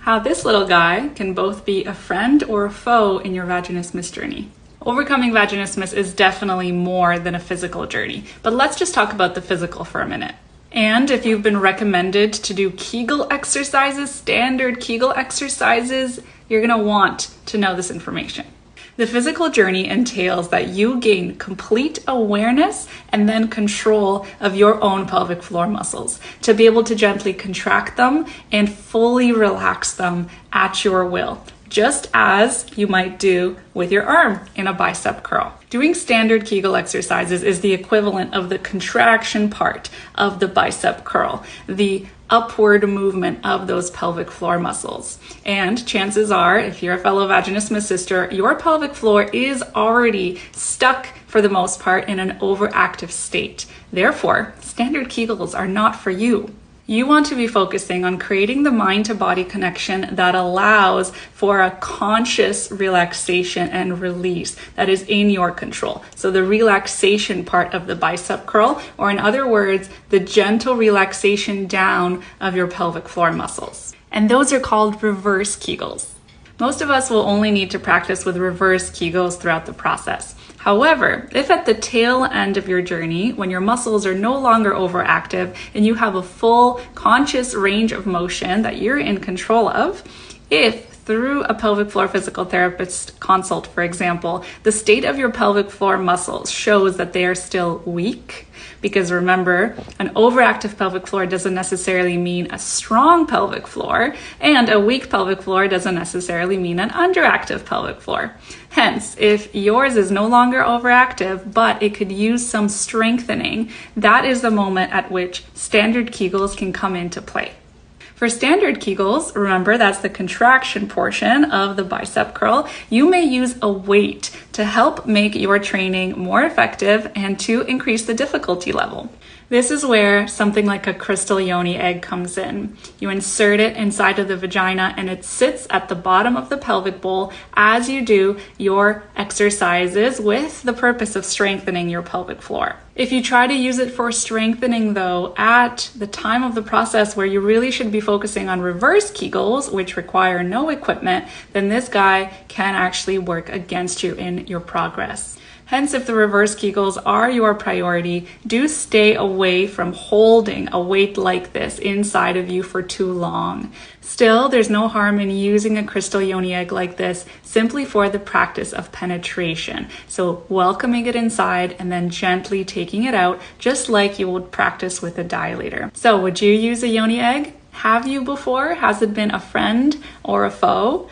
how this little guy can both be a friend or a foe in your vaginismus journey. Overcoming vaginismus is definitely more than a physical journey, but let's just talk about the physical for a minute. And if you've been recommended to do Kegel exercises, standard Kegel exercises, you're gonna want to know this information. The physical journey entails that you gain complete awareness and then control of your own pelvic floor muscles to be able to gently contract them and fully relax them at your will, just as you might do with your arm in a bicep curl. Doing standard Kegel exercises is the equivalent of the contraction part of the bicep curl, the upward movement of those pelvic floor muscles. And chances are, if you're a fellow vaginismus sister, your pelvic floor is already stuck for the most part in an overactive state. Therefore, standard Kegels are not for you. You want to be focusing on creating the mind to body connection that allows for a conscious relaxation and release that is in your control. So the relaxation part of the bicep curl, or in other words, the gentle relaxation down of your pelvic floor muscles. And those are called reverse Kegels. Most of us will only need to practice with reverse Kegels throughout the process. However, if at the tail end of your journey, when your muscles are no longer overactive and you have a full conscious range of motion that you're in control of, if through a pelvic floor physical therapist consult, for example, the state of your pelvic floor muscles shows that they are still weak, because remember, an overactive pelvic floor doesn't necessarily mean a strong pelvic floor, and a weak pelvic floor doesn't necessarily mean an underactive pelvic floor. Hence, if yours is no longer overactive, but it could use some strengthening, that is the moment at which standard Kegels can come into play. For standard Kegels, remember that's the contraction portion of the bicep curl, you may use a weight to help make your training more effective and to increase the difficulty level. This is where something like a crystal yoni egg comes in. You insert it inside of the vagina and it sits at the bottom of the pelvic bowl as you do your exercises with the purpose of strengthening your pelvic floor. If you try to use it for strengthening though, at the time of the process where you really should be focusing on reverse Kegels, which require no equipment, then this guy can actually work against you in your progress. Hence, if the reverse Kegels are your priority, do stay away from holding a weight like this inside of you for too long. Still, there's no harm in using a crystal yoni egg like this simply for the practice of penetration. So welcoming it inside and then gently taking it out, just like you would practice with a dilator. So would you use a yoni egg? Have you before? Has it been a friend or a foe?